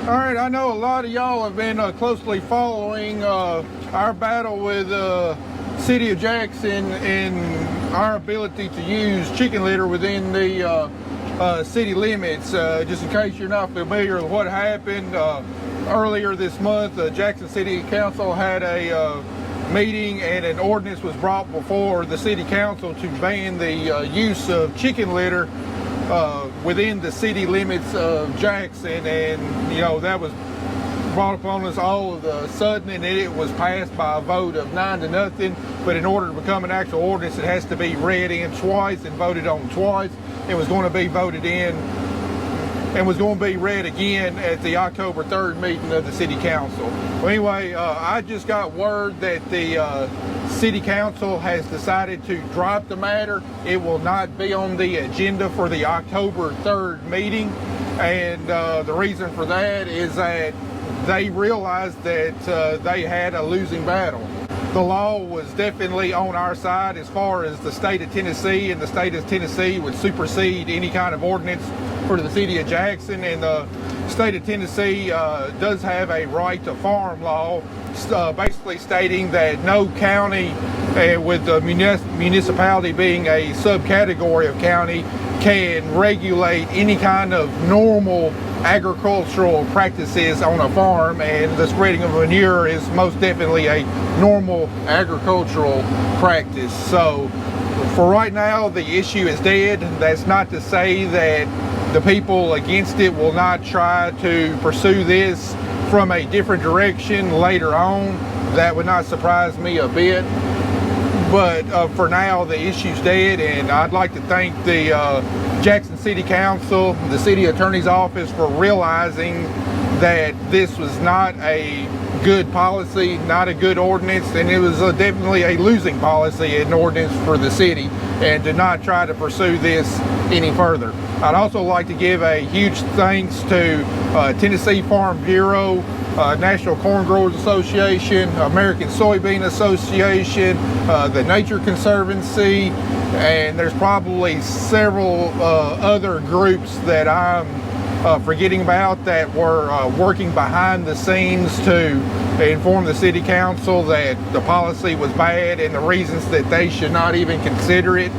All right, I know a lot of y'all have been closely following our battle with City of Jackson and our ability to use chicken litter within the city limits. Just in case you're not familiar with what happened, earlier this month, Jackson City Council had a meeting and an ordinance was brought before the City Council to ban the use of chicken litter within the city limits of Jackson, and that was brought upon us all of a sudden, and it was passed by a vote of 9-0. But in order to become an actual ordinance, it has to be read in twice and voted on twice. It was going to be voted in and was going to be read again at the October 3rd meeting of the City Council. Well, anyway, I just got word that the City Council has decided to drop the matter. It will not be on the agenda for the October 3rd meeting, and the reason for that is that they realized that they had a losing battle. The law was definitely on our side as far as the state of Tennessee, and the state of Tennessee would supersede any kind of ordinance for the city of Jackson. And the state of Tennessee does have a right to farm law, basically stating that no county, with the municipality being a subcategory of county, can regulate any kind of normal agricultural practices on a farm, and the spreading of manure is most definitely a normal agricultural practice. So for right now, the issue is dead. That's not to say that the people against it will not try to pursue this from a different direction later on. That would not surprise me a bit. But for now, the issue's dead, and I'd like to thank the Jackson City Council, the City Attorney's Office, for realizing that this was not a good policy, not a good ordinance, and it was definitely a losing policy and ordinance for the city, and to not try to pursue this any further. I'd also like to give a huge thanks to Tennessee Farm Bureau, National Corn Growers Association, American Soybean Association, the Nature Conservancy, and there's probably several other groups that I'm forgetting about that were working behind the scenes to inform the City Council that the policy was bad and the reasons that they should not even consider it.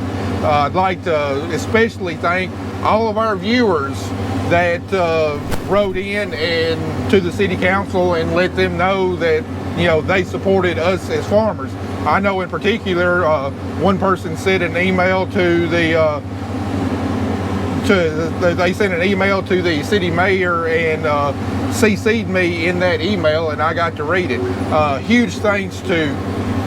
I'd like to especially thank all of our viewers that wrote in and to the City Council and let them know that they supported us as farmers. I know in particular one person sent an email to they sent an email to the city mayor and CC'd me in that email, and I got to read it. Huge thanks to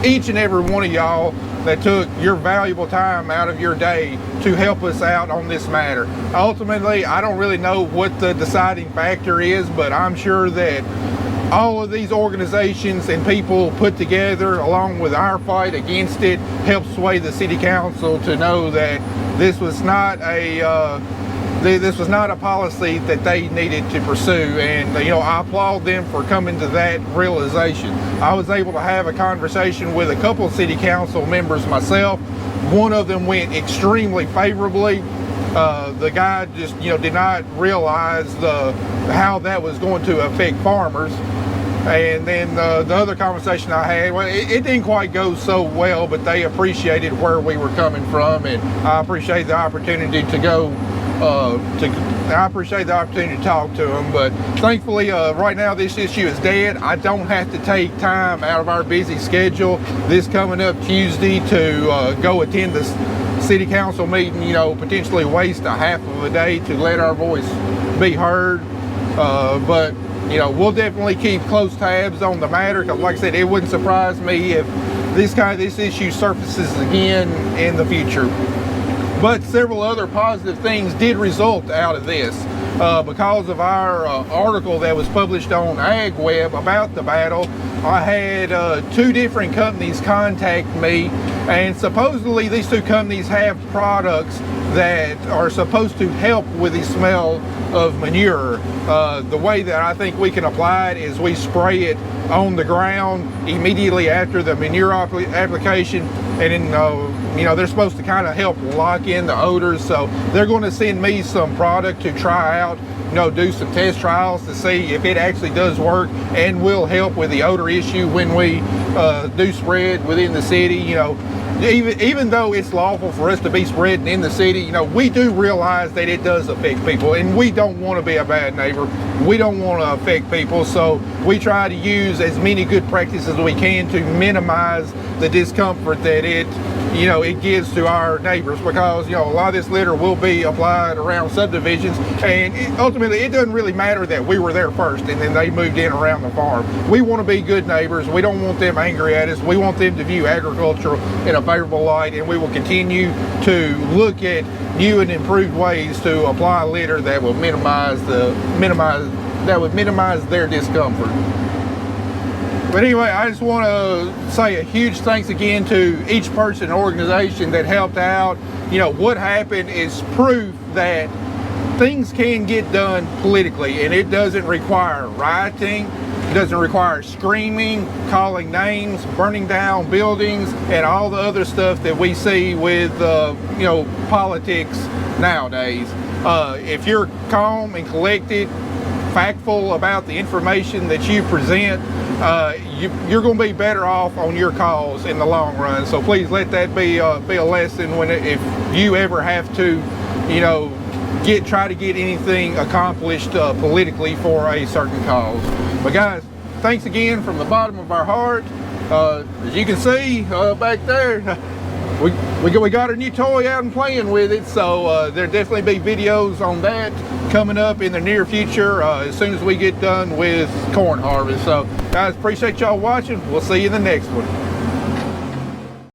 each and every one of y'all that took your valuable time out of your day to help us out on this matter. Ultimately, I don't really know what the deciding factor is, but I'm sure that all of these organizations and people put together, along with our fight against it, helped sway the City Council to know that this was not a policy that they needed to pursue. And I applaud them for coming to that realization. I was able to have a conversation with a couple of City Council members myself. One of them went extremely favorably. The guy just did not realize how that was going to affect farmers. And then the other conversation I had, well, it didn't quite go so well, but they appreciated where we were coming from, and I appreciate the opportunity to go. I appreciate the opportunity to talk to them. But thankfully, right now this issue is dead. I don't have to take time out of our busy schedule this coming up Tuesday to go attend this City Council meeting. Potentially waste a half of a day to let our voice be heard. But we'll definitely keep close tabs on the matter, because like I said, it wouldn't surprise me if this issue surfaces again in the future. But several other positive things did result out of this. Because of our article that was published on AgWeb about the battle, I had 2 different companies contact me, and supposedly these 2 companies have products that are supposed to help with the smell of manure. The way that I think we can apply it is we spray it on the ground immediately after the manure application, and then they're supposed to kind of help lock in the odors. So they're going to send me some product to try out. do some test trials to see if it actually does work and will help with the odor issue when we do spread within the city. Even though it's lawful for us to be spreading in the city, we do realize that it does affect people, and we don't want to be a bad neighbor. We don't want to affect people, so we try to use as many good practices as we can to minimize the discomfort that it gives to our neighbors, because a lot of this litter will be applied around subdivisions, and ultimately it doesn't really matter that we were there first and then they moved in around the farm. We want to be good neighbors. We don't want them angry at us. We want them to view agriculture in a favorable light, and we will continue to look at new and improved ways to apply litter that will minimize their discomfort. But anyway, I just want to say a huge thanks again to each person and organization that helped out. What happened is proof that things can get done politically, and it doesn't require rioting, it doesn't require screaming, calling names, burning down buildings, and all the other stuff that we see with politics nowadays. If you're calm and collected, factful about the information that you present, you're going to be better off on your cause in the long run. So please let that be a lesson if you ever have to, try to get anything accomplished politically for a certain cause. But guys, thanks again from the bottom of our heart. As you can see back there, we got our new toy out and playing with it, so there'll definitely be videos on that coming up in the near future as soon as we get done with corn harvest. So guys, appreciate y'all watching. We'll see you in the next one.